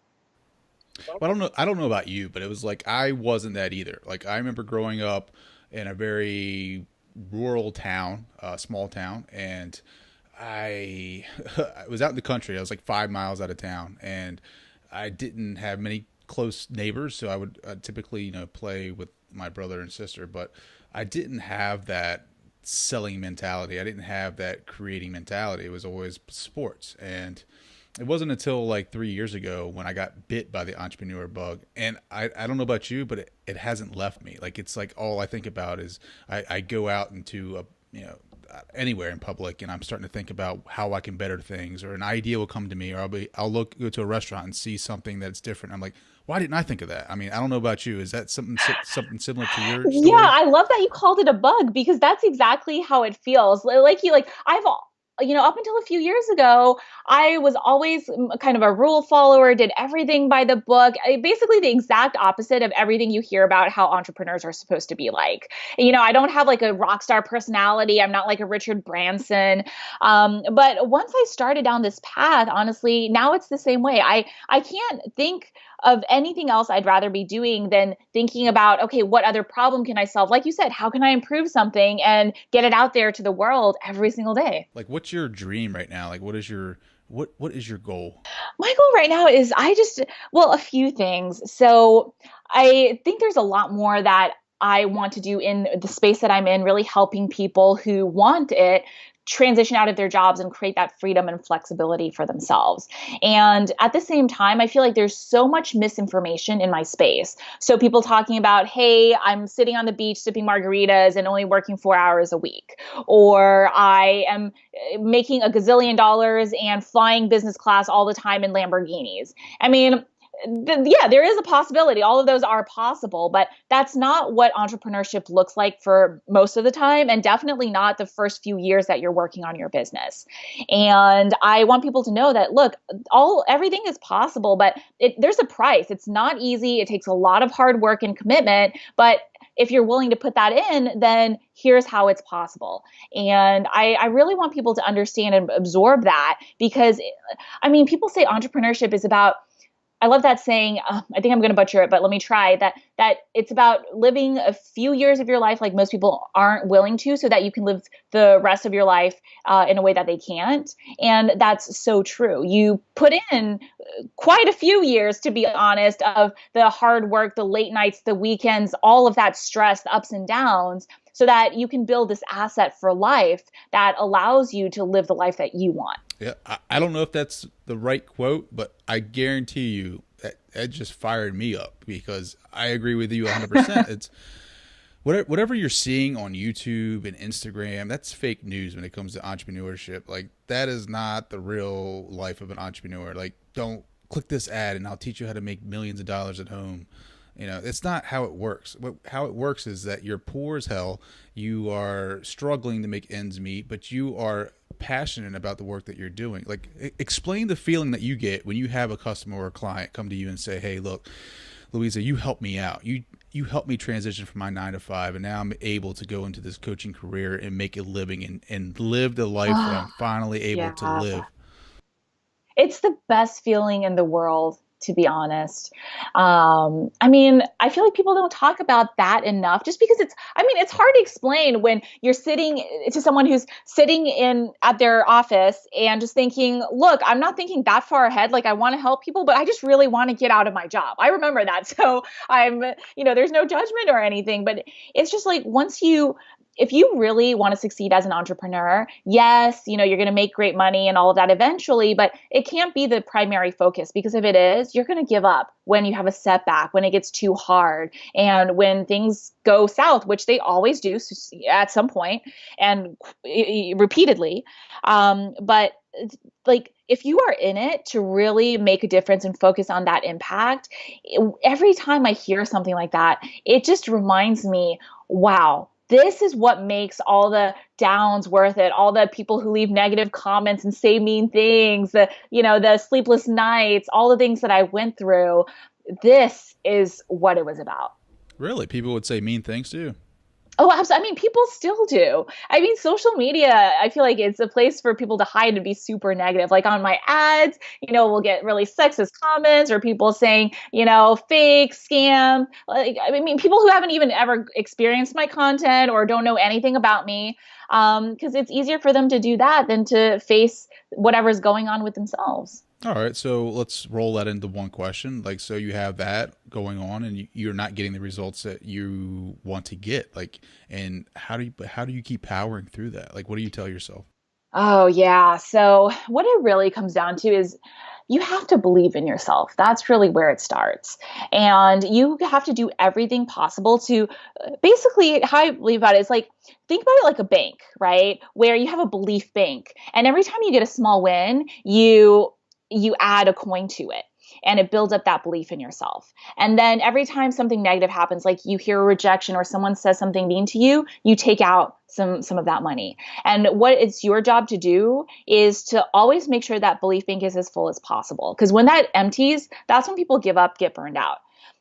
Well, I don't know about you, but it was like, I wasn't that either. Like, I remember growing up in a very rural town, small town, and I was out in the country. I was like 5 miles out of town, and I didn't have many close neighbors, so I would typically, play with my brother and sister, but I didn't have that selling mentality. I didn't have that creating mentality. It was always sports. And it wasn't until like 3 years ago when I got bit by the entrepreneur bug. And I don't know about you, but it hasn't left me. Like, it's like all I think about is I go out into anywhere in public, and I'm starting to think about how I can better things, or an idea will come to me, or I'll go to a restaurant and see something that's different. I'm like, why didn't I think of that? I don't know about you. Is that something similar to your story? Yeah, I love that you called it a bug, because that's exactly how it feels. I've up until a few years ago, I was always kind of a rule follower, did everything by the book, basically the exact opposite of everything you hear about how entrepreneurs are supposed to be like. I don't have like a rock star personality. I'm not like a Richard Branson. But once I started down this path, honestly, now it's the same way. I can't think of anything else I'd rather be doing than thinking about, okay, what other problem can I solve? Like you said, how can I improve something and get it out there to the world every single day? Like, what's your dream right now? Like, what is your goal? My goal right now is a few things. So I think there's a lot more that I want to do in the space that I'm in, really helping people who want it transition out of their jobs and create that freedom and flexibility for themselves. And at the same time, I feel like there's so much misinformation in my space. So people talking about, hey, I'm sitting on the beach sipping margaritas and only working 4 hours a week, or I am making a gazillion dollars and flying business class all the time in Lamborghinis. I mean, yeah, there is a possibility. All of those are possible, but that's not what entrepreneurship looks like for most of the time, and definitely not the first few years that you're working on your business. And I want people to know that, look, everything is possible, but there's a price. It's not easy. It takes a lot of hard work and commitment, but if you're willing to put that in, then here's how it's possible. And I really want people to understand and absorb that, because, I mean, people say entrepreneurship is about, I love that saying. I think I'm going to butcher it, but let me try that it's about living a few years of your life like most people aren't willing to, so that you can live the rest of your life in a way that they can't. And that's so true. You put in quite a few years, to be honest, of the hard work, the late nights, the weekends, all of that stress, the ups and downs, so that you can build this asset for life that allows you to live the life that you want. Yeah, I don't know if that's the right quote, but I guarantee you that just fired me up, because I agree with you 100%. It's whatever you're seeing on YouTube and Instagram, that's fake news when it comes to entrepreneurship. Like, that is not the real life of an entrepreneur. Like, don't click this ad and I'll teach you how to make millions of dollars at home. It's not how it works. How it works is that you're poor as hell. You are struggling to make ends meet, but you are passionate about the work that you're doing. Like, explain the feeling that you get when you have a customer or a client come to you and say, hey, look, Luisa, you helped me out. You helped me transition from my 9 to 5, and now I'm able to go into this coaching career and make a living and live the life that I'm finally able to live. It's the best feeling in the world, to be honest. I mean, I feel like people don't talk about that enough, just because it's hard to explain when you're sitting to someone who's sitting at their office and just thinking, look, I'm not thinking that far ahead. Like, I want to help people, but I just really want to get out of my job. I remember that. So there's no judgment or anything, but it's just like, if you really want to succeed as an entrepreneur, yes, you're going to make great money and all of that eventually, but it can't be the primary focus, because if it is, you're going to give up when you have a setback, when it gets too hard, and when things go south, which they always do at some point and repeatedly. But like, if you are in it to really make a difference and focus on that impact, every time I hear something like that, it just reminds me, wow, this is what makes all the downs worth it. All the people who leave negative comments and say mean things, the sleepless nights, all the things that I went through. This is what it was about. Really? People would say mean things too? Oh, absolutely. I mean, people still do. I mean, social media, I feel like it's a place for people to hide and be super negative. Like, on my ads, we'll get really sexist comments, or people saying, fake, scam. Like, I mean, people who haven't even ever experienced my content or don't know anything about me, because it's easier for them to do that than to face whatever's going on with themselves. All right, so let's roll that into one question. Like, so you have that going on, and you're not getting the results that you want to get. Like, and how do you keep powering through that? Like, what do you tell yourself? Oh, yeah. So what it really comes down to is you have to believe in yourself. That's really where it starts. And you have to do everything possible to basically, how I believe about it is, like, think about it like a bank, right? Where you have a belief bank. And every time you get a small win, you add a coin to it. and it builds up that belief in yourself. And then every time something negative happens, like you hear a rejection or someone says something mean to you, you take out some of that money. And what it's your job to do is to always make sure that belief bank is as full as possible. Because when that empties, that's when people give up, get burned out.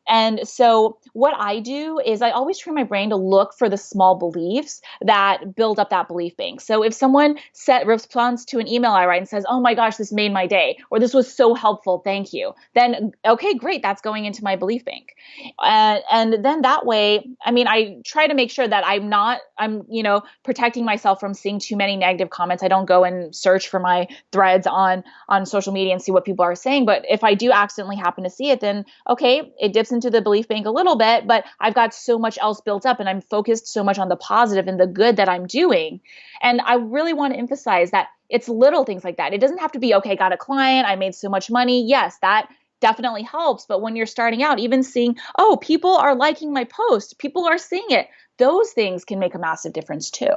And so what I do is I always train my brain to look for the small beliefs that build up that belief bank. So if someone responds to an email I write and says, "Oh my gosh, this made my day," or "This was so helpful, thank you," then okay, great, that's going into my belief bank. And then that way, I mean, I try to make sure that I'm protecting myself from seeing too many negative comments. I don't go and search for my threads on social media and see what people are saying. But if I do accidentally happen to see it, then okay, it dips into the belief bank a little bit, but I've got so much else built up and I'm focused so much on the positive and the good that I'm doing. And I really want to emphasize that it's little things like that. It doesn't have to be, okay, got a client, I made so much money. Yes, that definitely helps. But when you're starting out, even seeing, oh, people are liking my post, people are seeing it, those things can make a massive difference too.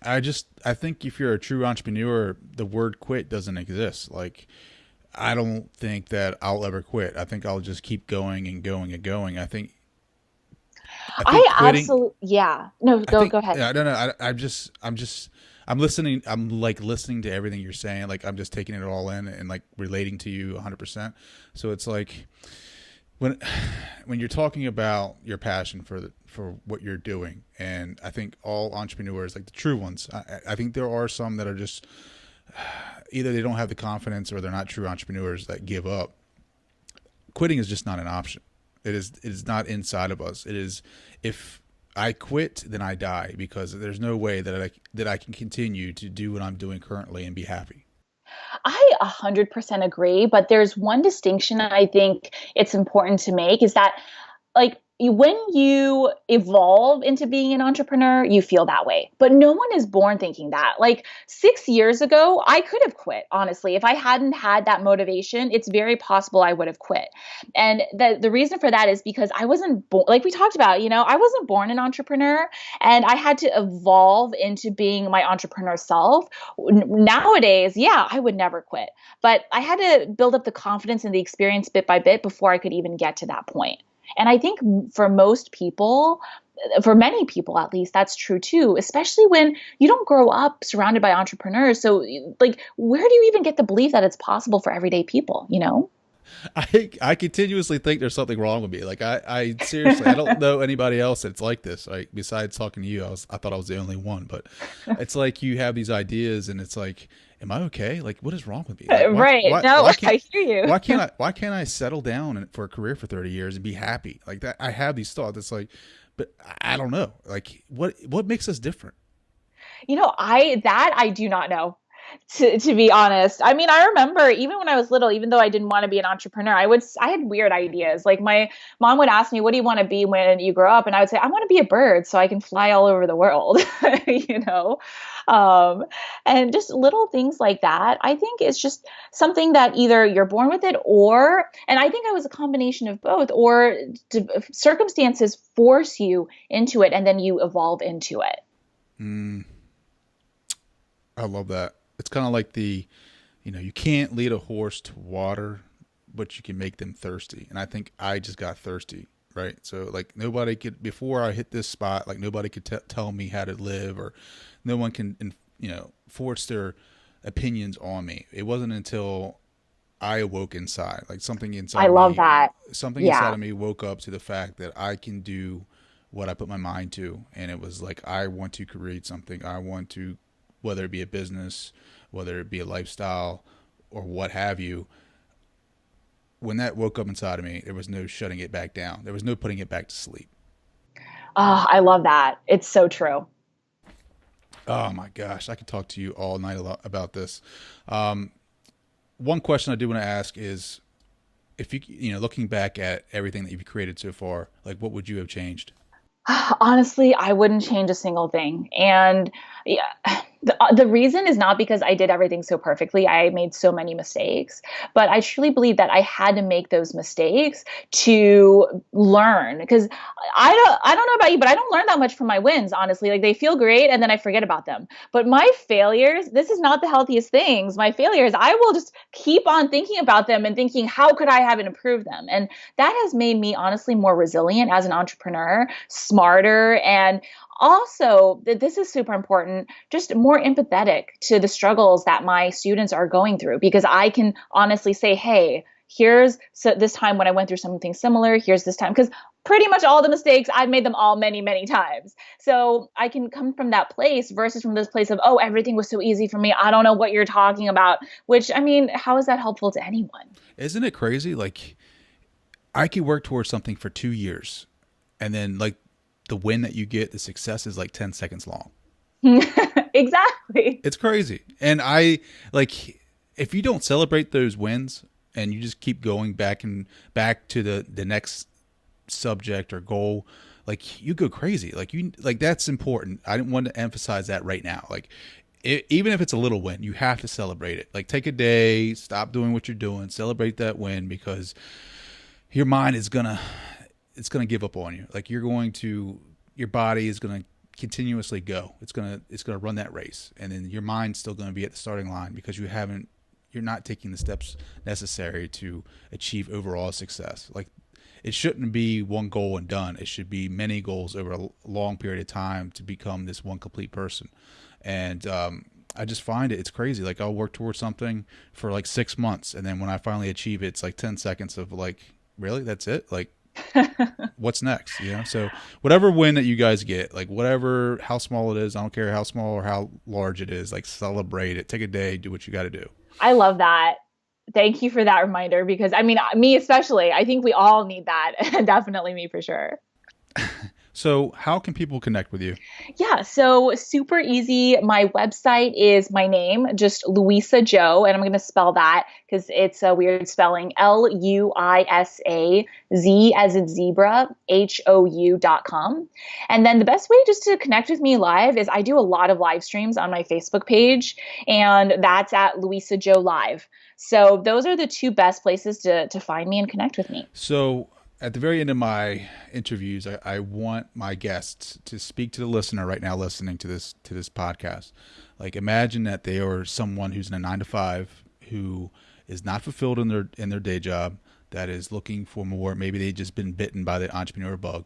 I think if you're a true entrepreneur, the word quit doesn't exist. Like, I don't think that I'll ever quit. I think I'll just keep going and going and going. I think quitting, absolutely, yeah. No, go ahead. I don't know. I'm listening. I'm like listening to everything you're saying. Like, I'm just taking it all in and like relating to you 100%. So it's like when you're talking about your passion for what you're doing, and I think all entrepreneurs, like the true ones, I think there are some that are just either they don't have the confidence or they're not true entrepreneurs that give up. Quitting is just not an option. It is not inside of us. It is, if I quit, then I die, because there's no way that I can continue to do what I'm doing currently and be happy. I 100% agree, but there's one distinction I think it's important to make is that, like, when you evolve into being an entrepreneur, you feel that way. But no one is born thinking that. Like 6 years ago, I could have quit, honestly. If I hadn't had that motivation, it's very possible I would have quit. And the reason for that is because I wasn't born, like we talked about, I wasn't born an entrepreneur, and I had to evolve into being my entrepreneur self. Nowadays, yeah, I would never quit. But I had to build up the confidence and the experience bit by bit before I could even get to that point. And I think for most people, for many people at least, that's true too, especially when you don't grow up surrounded by entrepreneurs. So like, where do you even get the belief that it's possible for everyday people, I continuously think there's something wrong with me. Like I seriously, I don't know anybody else that's like this. Like, besides talking to you, I thought I was the only one, but it's like you have these ideas and it's like, am I okay? Like, what is wrong with me? Like, I hear you. Why can't I settle down for a career for 30 years and be happy? Like that, I have these thoughts. It's like, but I don't know. Like, what makes us different? I do not know. To be honest, I mean, I remember even when I was little, even though I didn't want to be an entrepreneur, I had weird ideas. Like my mom would ask me, "What do you want to be when you grow up?" And I would say, "I want to be a bird so I can fly all over the world," and just little things like that. I think it's just something that either you're born with it, and I think I was a combination of both, or circumstances force you into it and then you evolve into it. I love that. It's kind of like you can't lead a horse to water, but you can make them thirsty. And I think I just got thirsty, right? So like nobody could, before I hit this spot, like nobody could tell me how to live, or no one can, force their opinions on me. It wasn't until I awoke inside, like something inside I love that. Something inside of me woke up to the fact that I can do what I put my mind to. And it was like, I want to create something. I want to, whether it be a business, whether it be a lifestyle, or what have you. When that woke up inside of me, there was no shutting it back down. There was no putting it back to sleep. Oh, I love that. It's so true. Oh my gosh, I could talk to you all night about this. One question I do want to ask is, if looking back at everything that you've created so far, like what would you have changed? Honestly, I wouldn't change a single thing. And yeah, The reason is not because I did everything so perfectly. I made so many mistakes, but I truly believe that I had to make those mistakes to learn. Because I don't know about you, but I don't learn that much from my wins, honestly. Like they feel great and then I forget about them. But my failures, this is not the healthiest things. My failures, I will just keep on thinking about them and thinking, how could I have improved them? And that has made me honestly more resilient as an entrepreneur, smarter, and also, this is super important, just more empathetic to the struggles that my students are going through, because I can honestly say, hey, here's this time when I went through something similar, here's this time, because pretty much all the mistakes, I've made them all many, many times. So I can come from that place versus from this place of, oh, everything was so easy for me. I don't know what you're talking about, which, I mean, how is that helpful to anyone? Isn't it crazy? Like I could work towards something for 2 years and then like the win that you get, the success is like 10 seconds long. Exactly. It's crazy. And I like, if you don't celebrate those wins and you just keep going back and back to the next subject or goal, like you go crazy. Like that's important. I didn't want to emphasize that right now. Like even if it's a little win, you have to celebrate it. Like take a day, stop doing what you're doing, celebrate that win, because your mind is it's going to give up on you. Like your body is going to continuously go. It's going to run that race. And then your mind's still going to be at the starting line because you're not taking the steps necessary to achieve overall success. Like it shouldn't be one goal and done. It should be many goals over a long period of time to become this one complete person. And, I just find it's crazy. Like I'll work towards something for like 6 months. And then when I finally achieve it, it's like 10 seconds of like, really, that's it? Like, what's next? So whatever win that you guys get, like whatever, how small it is, I don't care how small or how large it is, like celebrate it, take a day, do what you got to do. I love that. Thank you for that reminder, because I mean, me especially, I think we all need that. Definitely me for sure. So how can people connect with you? Yeah, so super easy. My website is my name, just Luisa Zhou, and I'm going to spell that because it's a weird spelling, Luisa Z as in zebra, HOU.com. And then the best way just to connect with me live is I do a lot of live streams on my Facebook page, and that's at Luisa Zhou Live. So those are the two best places to find me and connect with me. So at the very end of my interviews, I want my guests to speak to the listener right now listening to this podcast. Like imagine that they are someone who's in a 9-to-5 who is not fulfilled in their day job, that is looking for more. Maybe they've just been bitten by the entrepreneur bug.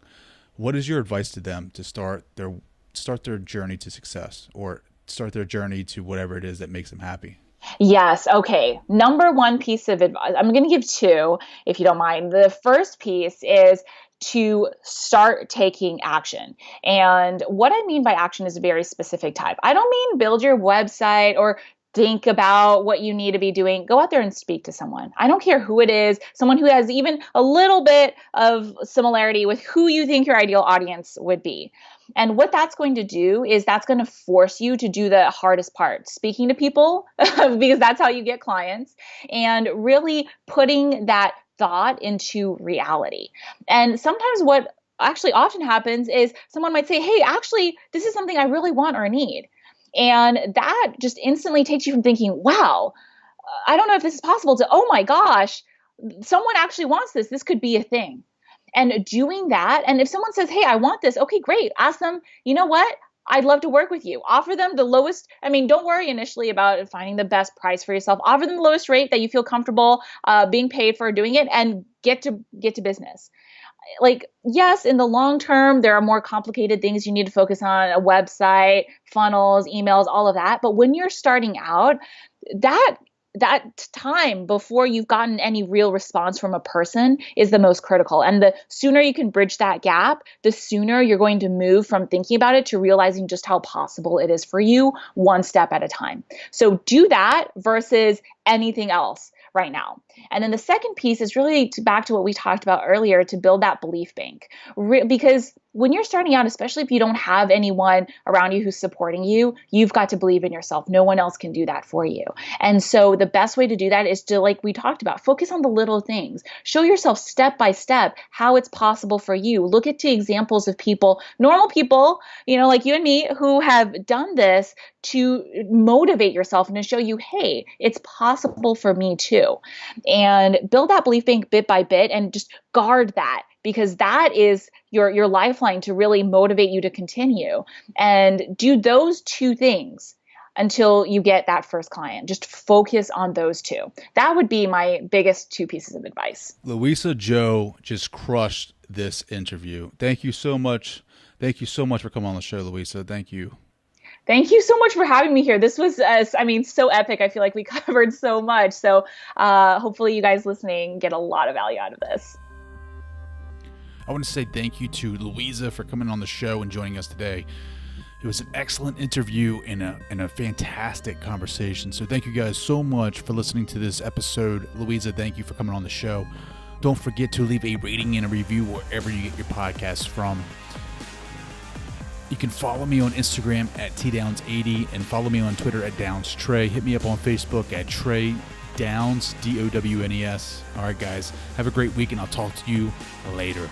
What is your advice to them to start their journey to success, or start their journey to whatever it is that makes them happy? Yes. Okay. Number one piece of advice, I'm going to give two, if you don't mind. The first piece is to start taking action. And what I mean by action is a very specific type. I don't mean build your website or think about what you need to be doing. Go out there and speak to someone. I don't care who it is, someone who has even a little bit of similarity with who you think your ideal audience would be. And what that's going to do is that's going to force you to do the hardest part, speaking to people, because that's how you get clients, and really putting that thought into reality. And sometimes what actually often happens is someone might say, hey, actually, this is something I really want or need. And that just instantly takes you from thinking, wow, I don't know if this is possible, to, oh my gosh, someone actually wants this. This could be a thing. And doing that, and if someone says, hey, I want this, okay, great. Ask them, you know what? I'd love to work with you. Offer them the lowest. I mean, don't worry initially about finding the best price for yourself. Offer them the lowest rate that you feel comfortable being paid for doing it, and get to business. Like, yes, in the long term, there are more complicated things you need to focus on, a website, funnels, emails, all of that. But when you're starting out, that time before you've gotten any real response from a person is the most critical. And the sooner you can bridge that gap, the sooner you're going to move from thinking about it to realizing just how possible it is for you, one step at a time. So do that versus anything else right now. And then the second piece is really back to what we talked about earlier, to build that belief bank. Because when you're starting out, especially if you don't have anyone around you who's supporting you, you've got to believe in yourself. No one else can do that for you. And so the best way to do that is to, like we talked about, focus on the little things. Show yourself step by step how it's possible for you. Look at the examples of people, normal people, like you and me, who have done this to motivate yourself and to show you, hey, it's possible for me too. And build that belief bank bit by bit and just guard that, because that is your lifeline to really motivate you to continue. And do those two things until you get that first client. Just focus on those two. That would be my biggest two pieces of advice. Luisa Zhou just crushed this interview. Thank you so much. Thank you so much for coming on the show, Luisa. Thank you. Thank you so much for having me here. This was, so epic. I feel like we covered so much. So hopefully you guys listening get a lot of value out of this. I want to say thank you to Luisa for coming on the show and joining us today. It was an excellent interview and a fantastic conversation. So thank you guys so much for listening to this episode. Luisa, thank you for coming on the show. Don't forget to leave a rating and a review wherever you get your podcasts from. You can follow me on Instagram at tdowns80 and follow me on Twitter at downstrey. Hit me up on Facebook at Trey Downs, Downes. All right, guys, have a great week, and I'll talk to you later.